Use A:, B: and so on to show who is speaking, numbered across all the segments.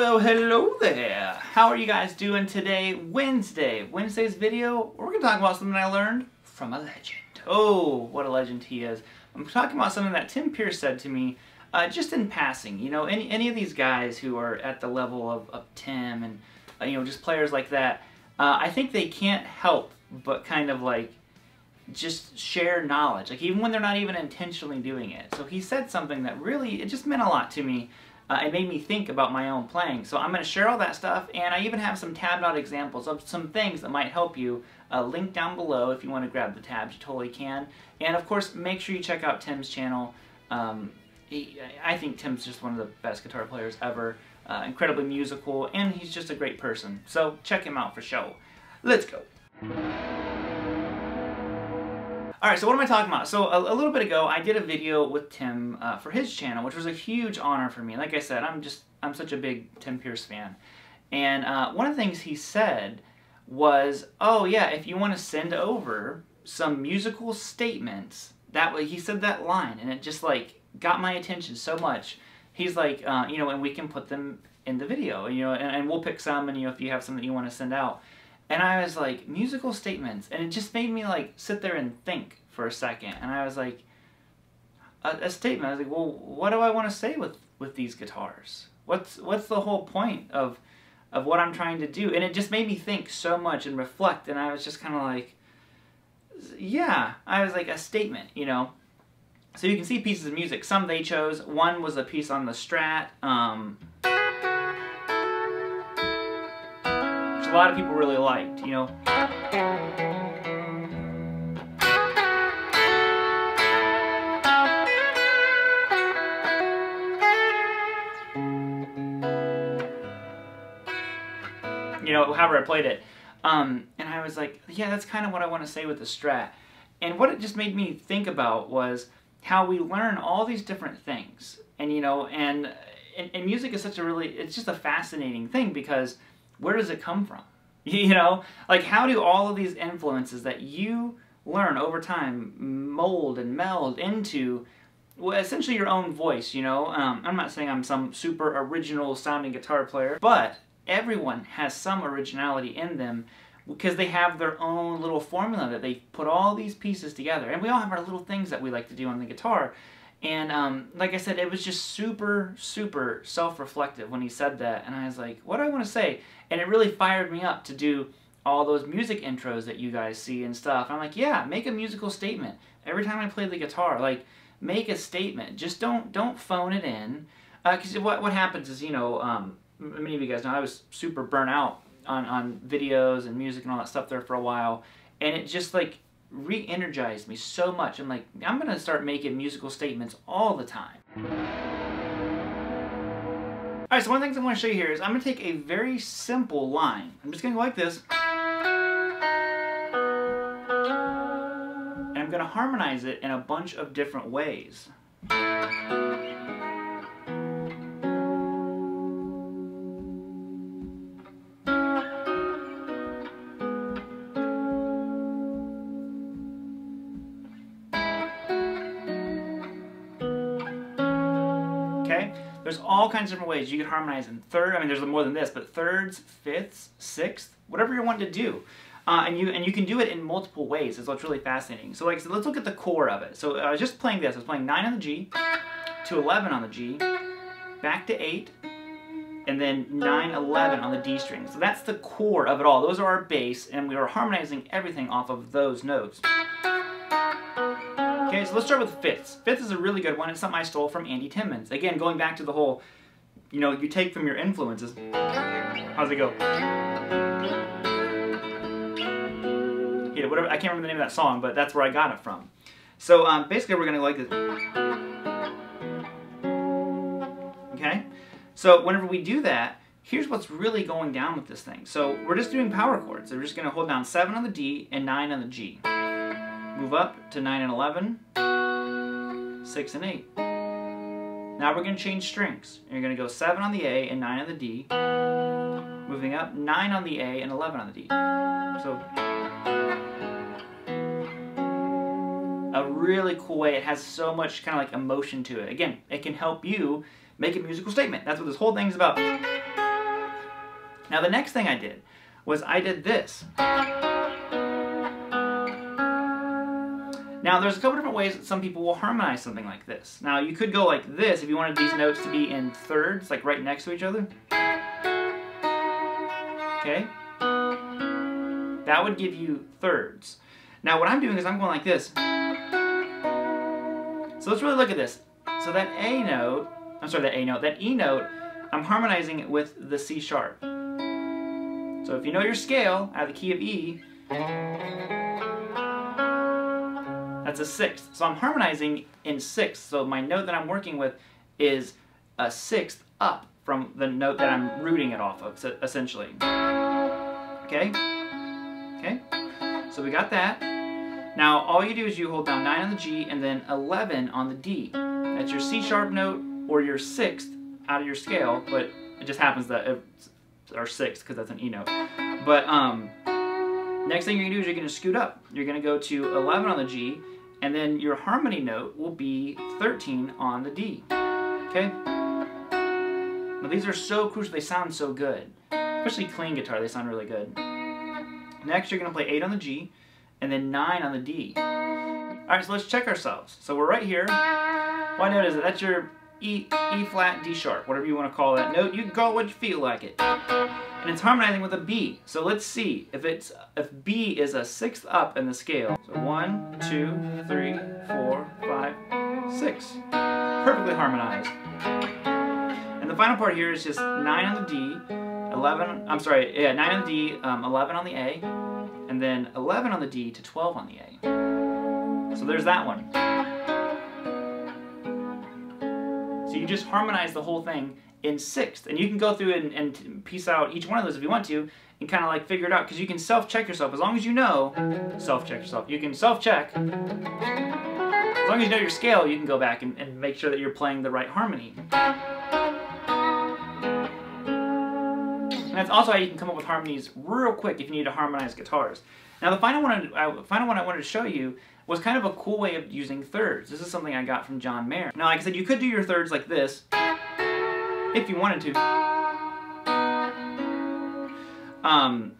A: Well, hello there. How are you guys doing today? Wednesday's video, we're going to talk about something I learned from a legend. Oh, what a legend he is. I'm talking about something that Tim Pierce said to me just in passing. You know, any of these guys who are at the level of Tim and, you know, just players like that, I think they can't help but kind of like just share knowledge, like even when they're not even intentionally doing it. So he said something that really, it just meant a lot to me. It made me think about my own playing. So I'm going to share all that stuff, and I even have some tabbed out examples of some things that might help you. Link down below if you want to grab the tabs, you totally can. And of course, make sure you check out Tim's channel. I think Tim's just one of the best guitar players ever. Incredibly musical, and he's just a great person. So check him out for sure. Let's go. Alright, so what am I talking about? So a little bit ago, I did a video with Tim for his channel, which was a huge honor for me. Like I said, I'm such a big Tim Pierce fan. And one of the things he said was, oh yeah, if you want to send over some musical statements, that way, he said that line, and it just like got my attention so much. He's like, you know, and we can put them in the video, you know, and we'll pick some, and you know, if you have some that you want to send out. And I was like, musical statements, and it just made me like sit there and think for a second. And I was like, a statement. I was like, well, what do I want to say with these guitars? What's the whole point of what I'm trying to do? And it just made me think so much and reflect. And I was just kind of like, yeah, I was like a statement, you know. So you can see pieces of music. Some they chose. One was a piece on the Strat. A lot of people really liked, you know. You know, however I played it. And I was like, yeah, that's kind of what I want to say with the Strat. And what it just made me think about was how we learn all these different things. And, you know, and music is such a really, it's just a fascinating thing because where does it come from? You know, like how do all of these influences that you learn over time mold and meld into, well, essentially your own voice, you know? I'm not saying I'm some super original sounding guitar player, but everyone has some originality in them because they have their own little formula that they put all these pieces together. And we all have our little things that we like to do on the guitar. And like I said, it was just super, super self-reflective when he said that. And I was like, what do I want to say? And it really fired me up to do all those music intros that you guys see and stuff. And I'm like, yeah, make a musical statement. Every time I play the guitar, like, make a statement. Just don't phone it in. Because what happens is, you know, many of you guys know I was super burnt out on videos and music and all that stuff there for a while. And it just, like, re-energized me so much. I'm like, I'm going to start making musical statements all the time. Alright, so one of the things I want to show you here is I'm going to take a very simple line. I'm just going to go like this. And I'm going to harmonize it in a bunch of different ways. Okay? There's all kinds of different ways you can harmonize in third. I mean, there's more than this, but thirds, fifths, sixths, whatever you're wanting to do. And you can do it in multiple ways. It's what's really fascinating. So like I said, let's look at the core of it. So I was just playing this. I was playing 9 on the G, to 11 on the G, back to 8, and then 9, 11 on the D string. So that's the core of it all. Those are our bass, and we are harmonizing everything off of those notes. Okay, so let's start with fifths. Fifth is a really good one. It's something I stole from Andy Timmons. Again, going back to the whole, you know, you take from your influences. How's it go? Yeah, whatever. I can't remember the name of that song, but that's where I got it from. So basically, we're gonna go like this. Okay. So whenever we do that, here's what's really going down with this thing. So we're just doing power chords. So we're just gonna hold down 7 on the D and 9 on the G. Move up to 9 and 11, 6 and 8. Now we're going to change strings. You're going to go 7 on the A and 9 on the D. Moving up, 9 on the A and 11 on the D. So a really cool way. It has so much kind of like emotion to it. Again, it can help you make a musical statement. That's what this whole thing is about. Now the next thing I did was I did this. Now there's a couple different ways that some people will harmonize something like this. Now you could go like this if you wanted these notes to be in thirds, like right next to each other. Okay? That would give you thirds. Now what I'm doing is I'm going like this. So let's really look at this. So that A note, that E note, I'm harmonizing it with the C sharp. So if you know your scale out of the key of E, that's a sixth. So I'm harmonizing in sixths. So my note that I'm working with is a sixth up from the note that I'm rooting it off of, essentially. Okay? Okay? So we got that. Now all you do is you hold down 9 on the G and then 11 on the D. That's your C sharp note or your sixth out of your scale, but it just happens that it's our sixth because that's an E note. But next thing you're going to do is you're going to scoot up. You're going to go to 11 on the G, and then your harmony note will be 13 on the D. Okay? Now these are so crucial, they sound so good. Especially clean guitar, they sound really good. Next you're going to play 8 on the G, and then 9 on the D. Alright, so let's check ourselves. So we're right here. What note is it? That's your E flat, D sharp, whatever you want to call that note. You can call it what you feel like it. And it's harmonizing with a B. So let's see if B is a sixth up in the scale. So 1, 2, 3, 4, 5, 6. Perfectly harmonized. And the final part here is just 9 on the D, 9 on the D, 11 on the A, and then 11 on the D to 12 on the A. So there's that one. So you just harmonize the whole thing in sixth, and you can go through and piece out each one of those if you want to, and kind of like figure it out, because you can self-check yourself as long as you know. Self-check yourself. You can self-check. As long as you know your scale, you can go back and make sure that you're playing the right harmony. And that's also how you can come up with harmonies real quick if you need to harmonize guitars. Now the final one I wanted to show you was kind of a cool way of using thirds. This is something I got from John Mayer. Now, like I said, you could do your thirds like this, if you wanted to. And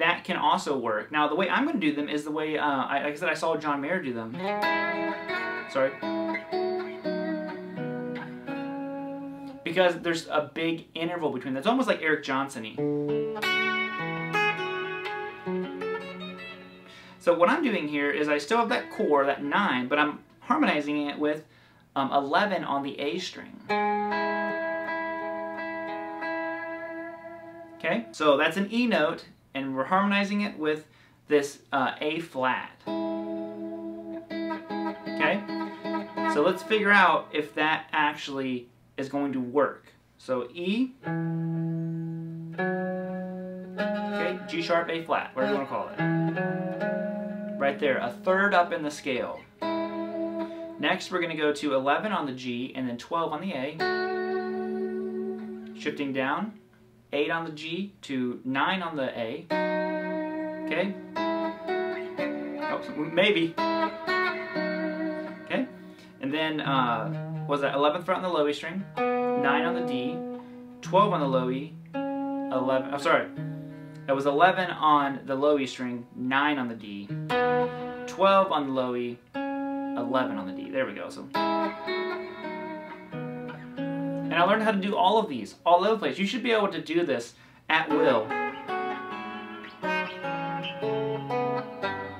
A: that can also work. Now, the way I'm going to do them is the way, like I said, I saw John Mayer do them. Sorry. Because there's a big interval between them. It's almost like Eric Johnson-y. So what I'm doing here is I still have that core, that 9, but I'm harmonizing it with 11 on the A string. Okay, so that's an E note, and we're harmonizing it with this A flat. Okay, so let's figure out if that actually is going to work. So E, okay, G sharp, A flat, whatever you want to call it. Right there, a third up in the scale. Next, we're going to go to 11 on the G and then 12 on the A. Shifting down, 8 on the G to 9 on the A. Okay? Oh, maybe. Okay? And then, was that 11th fret on the low E string, 9 on the D, 12 on the low E, 11, oh sorry. That was 11 on the low E string, 9 on the D, 12 on the low E, 11 on the D. There we go. So, and I learned how to do all of these all over the place. You should be able to do this at will.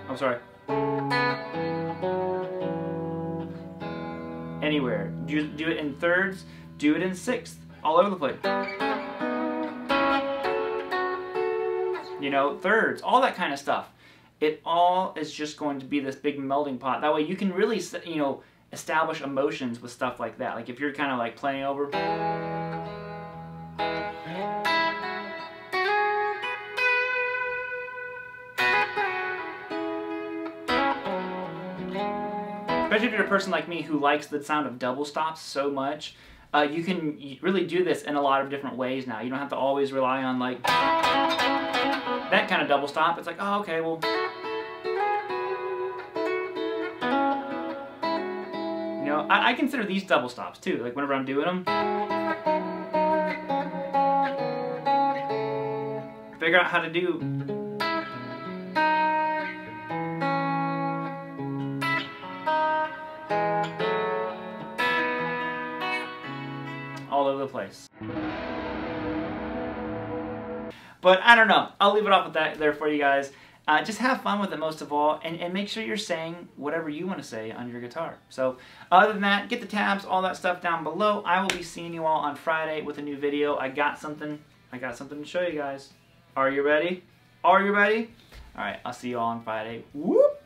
A: I'm sorry. Anywhere. Do it in thirds, do it in sixths, all over the place. You know, thirds, all that kind of stuff. It all is just going to be this big melting pot. That way you can really, you know, establish emotions with stuff like that. Like if you're kind of like playing over. Especially if you're a person like me who likes the sound of double stops so much, you can really do this in a lot of different ways now. You don't have to always rely on like that kind of double stop. It's like, oh, okay, well. You know, I consider these double stops too, like whenever I'm doing them. figure out how to do all over the place. But I don't know. I'll leave it off with that there for you guys. Just have fun with it most of all, and make sure you're saying whatever you want to say on your guitar. So other than that, get the tabs, all that stuff down below. I will be seeing you all on Friday with a new video. I got something to show you guys. Are you ready? Are you ready? All right, I'll see you all on Friday. Whoop!